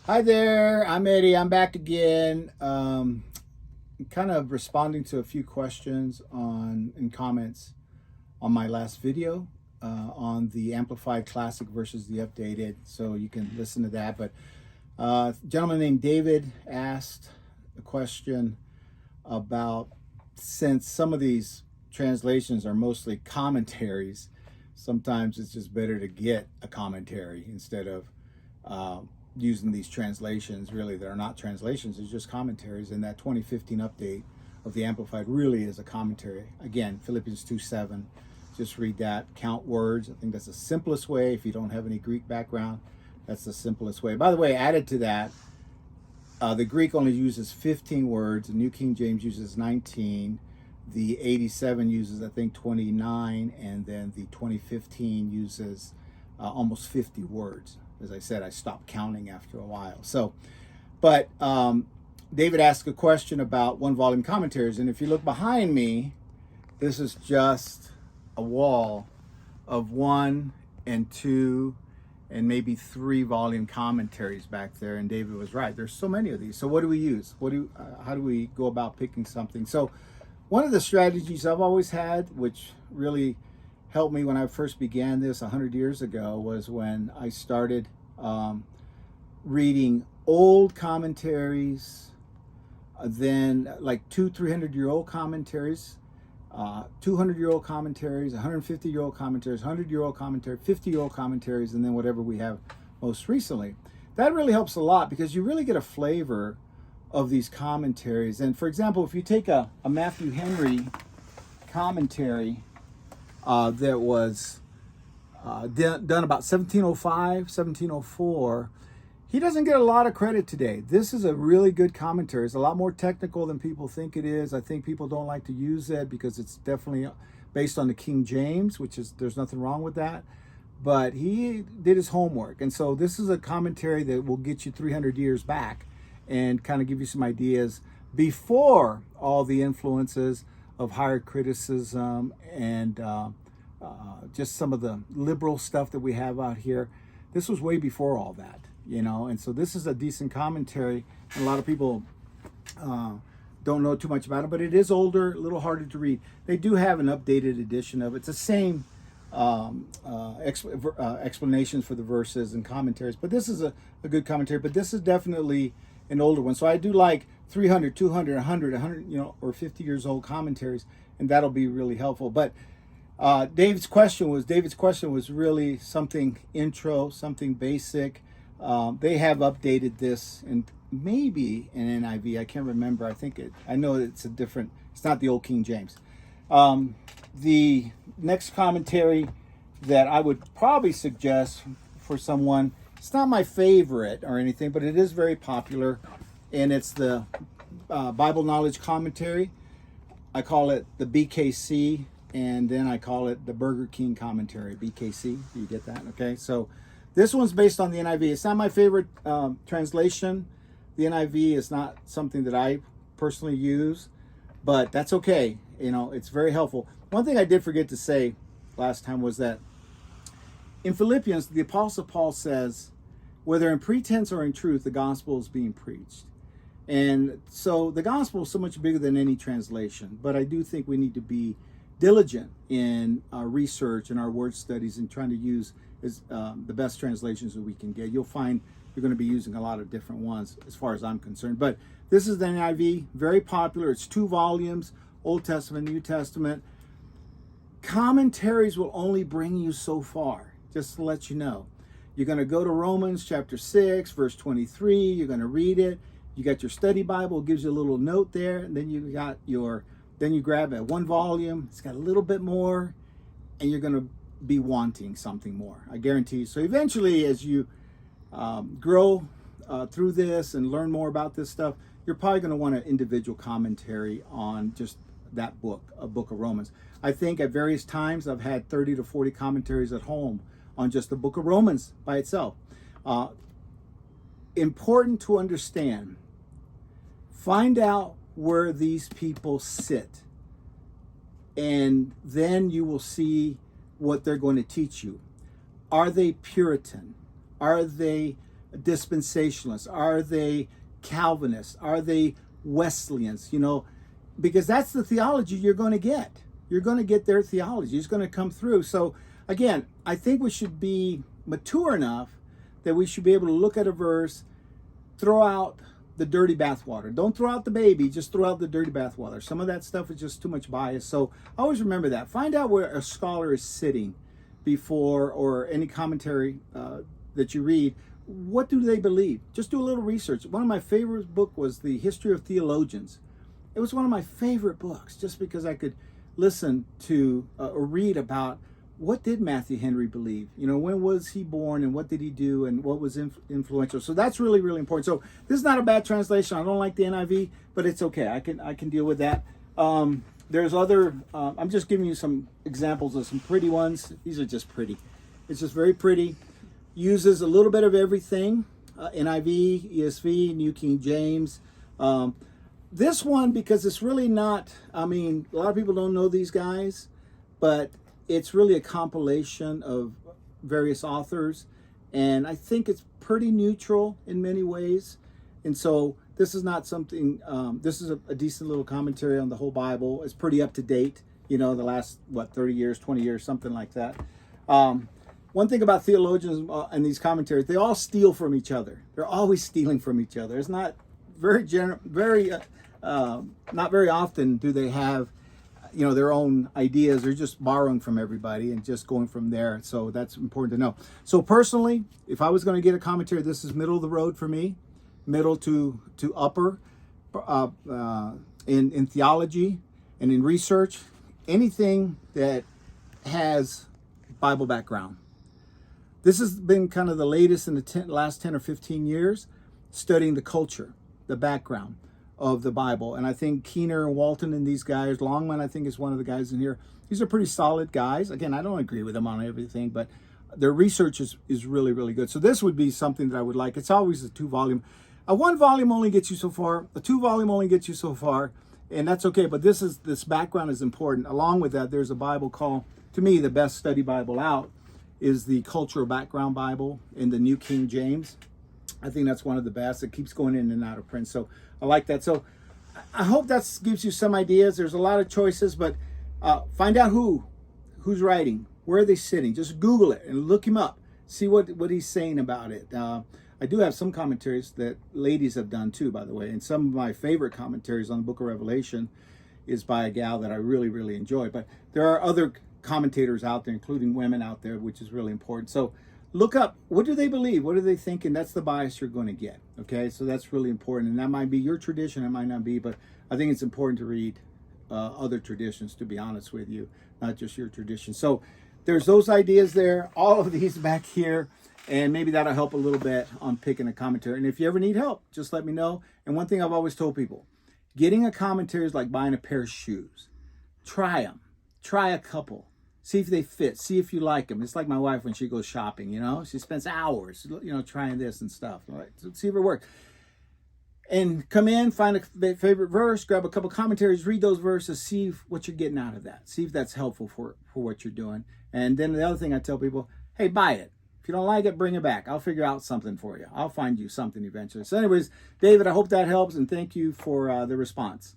Hi there, I'm Eddie. I'm back again. Kind of responding to a few questions on and comments on my last video on the Amplified Classic versus the Updated. So you can listen to that. But a gentleman named David asked a question about, since some of these translations are mostly commentaries, sometimes it's just better to get a commentary instead of using these translations. Really, they're not translations, it's just commentaries. And that 2015 update of the Amplified really is a commentary. Again, Philippians 2:7. Just read that, count words. I think that's the simplest way. If you don't have any Greek background, that's the simplest way. By the way, added to that, the Greek only uses 15 words. The New King James uses 19. The 87 uses, I think, 29. And then the 2015 uses almost 50 words. As I said, I stopped counting after a while. So, but David asked a question about one volume commentaries. And if you look behind me, this is just a wall of 1 and 2 and maybe 3 volume commentaries back there. And David was right. There's so many of these. So what do we use? How do we go about picking something? So one of the strategies I've always had, which really helped me when I first began this 100 years ago, was when I started reading old commentaries, then like 300-year-old commentaries, 200-year-old commentaries, 150-year-old commentaries, 100-year-old commentaries, 50-year-old commentaries, and then whatever we have most recently. That really helps a lot because you really get a flavor of these commentaries. And for example, if you take a Matthew Henry commentary that was done about 1705, 1704, he doesn't get a lot of credit today. This is a really good commentary. It's a lot more technical than people think it is. I think people don't like to use it because it's definitely based on the King James, which is, there's nothing wrong with that. But he did his homework. And so this is a commentary that will get you 300 years back and kind of give you some ideas before all the influences of higher criticism and just some of the liberal stuff that we have out here. This was way before all that, you know, and so this is a decent commentary. And a lot of people don't know too much about it, but it is older, a little harder to read. They do have an updated edition of it. It's the same explanations for the verses and commentaries, but this is a good commentary. But this is definitely an older one. So I do like 300, 200, 100, you know, or 50 years old commentaries, and that'll be really helpful. But David's question was really something intro, something basic. They have updated this and maybe an NIV. I can't remember. I know it's a different. It's not the old King James. The next commentary that I would probably suggest for someone, it's not my favorite or anything, but it is very popular, and it's the Bible Knowledge Commentary. I call it the BKC, and then I call it the Burger King Commentary, BKC. You get that? Okay, so this one's based on the NIV. It's not my favorite translation. The NIV is not something that I personally use, but that's okay. You know, it's very helpful. One thing I did forget to say last time was that in Philippians, the Apostle Paul says, whether in pretense or in truth, the gospel is being preached. And so the gospel is so much bigger than any translation, but I do think we need to be diligent in our research and our word studies and trying to use the best translations that we can get. You'll find you're going to be using a lot of different ones as far as I'm concerned. But this is the NIV, very popular. It's 2 volumes, Old Testament, New Testament. Commentaries will only bring you so far, just to let you know. You're going to go to Romans chapter 6, verse 23. You're going to read it. You got your study Bible, it gives you a little note there. And then you grab a 1 volume. It's got a little bit more, and you're going to be wanting something more. I guarantee you. So eventually, as you grow through this and learn more about this stuff, you're probably going to want an individual commentary on just that book, a book of Romans. I think at various times I've had 30 to 40 commentaries at home on just the book of Romans by itself. Important to understand. Find out where these people sit, and then you will see what they're going to teach you. Are they Puritan? Are they dispensationalists? Are they Calvinists? Are they Wesleyans? You know, because that's the theology you're going to get. You're going to get their theology. It's going to come through. So again, I think we should be mature enough that we should be able to look at a verse, throw out the dirty bathwater. Don't throw out the baby, just throw out the dirty bathwater. Some of that stuff is just too much bias. So always remember that. Find out where a scholar is sitting before, or any commentary that you read. What do they believe? Just do a little research. One of my favorite books was The History of Theologians. It was one of my favorite books just because I could listen to or read about what did Matthew Henry believe? You know, when was he born and what did he do and what was influential? So that's really, really important. So this is not a bad translation. I don't like the NIV, but it's okay. I can deal with that. There's other, I'm just giving you some examples of some pretty ones. These are just pretty. It's just very pretty. Uses a little bit of everything. NIV, ESV, New King James. This one, because it's really not, I mean, a lot of people don't know these guys, but it's really a compilation of various authors. And I think it's pretty neutral in many ways. And so this is not something, this is a decent little commentary on the whole Bible. It's pretty up to date, you know, the last, 30 years, 20 years, something like that. One thing about theologians and these commentaries, they all steal from each other. They're always stealing from each other. It's not not very often do they have, you know, their own ideas. They're just borrowing from everybody and just going from there. So that's important to know. So personally, if I was going to get a commentary, this is middle of the road for me, middle to upper in theology and in research, anything that has Bible background. This has been kind of the latest in the last 10 or 15 years, studying the culture, the background of the Bible. And I think Keener and Walton and these guys, Longman, I think is one of the guys in here. These are pretty solid guys. Again, I don't agree with them on everything, but their research is really, really good. So this would be something that I would like. It's always a 2-volume. A 1-volume only gets you so far. A 2-volume only gets you so far. And that's okay. But this background is important. Along with that, there's a Bible called, to me, the best study Bible out is the Cultural Background Bible in the New King James. I think that's one of the best. It keeps going in and out of print. So I like that. So I hope that gives you some ideas. There's a lot of choices, but find out who's writing. Where are they sitting? Just Google it and look him up. See what he's saying about it. I do have some commentaries that ladies have done too, by the way. And some of my favorite commentaries on the book of Revelation is by a gal that I really, really enjoy. But there are other commentators out there, including women out there, which is really important. So look up, what do they believe? What do they think? And that's the bias you're going to get. Okay, so that's really important. And that might be your tradition, it might not be, but I think it's important to read other traditions, to be honest with you, not just your tradition. So there's those ideas there, all of these back here, and maybe that'll help a little bit on picking a commentary. And if you ever need help, just let me know. And one thing I've always told people, getting a commentary is like buying a pair of shoes. Try them. Try a couple. See if they fit. See if you like them. It's like my wife when she goes shopping, you know. She spends hours, you know, trying this and stuff. Right? So see if it works. And come in, find a favorite verse, grab a couple commentaries, read those verses, see what you're getting out of that. See if that's helpful for what you're doing. And then the other thing I tell people, hey, buy it. If you don't like it, bring it back. I'll figure out something for you. I'll find you something eventually. So anyways, David, I hope that helps, and thank you for the response.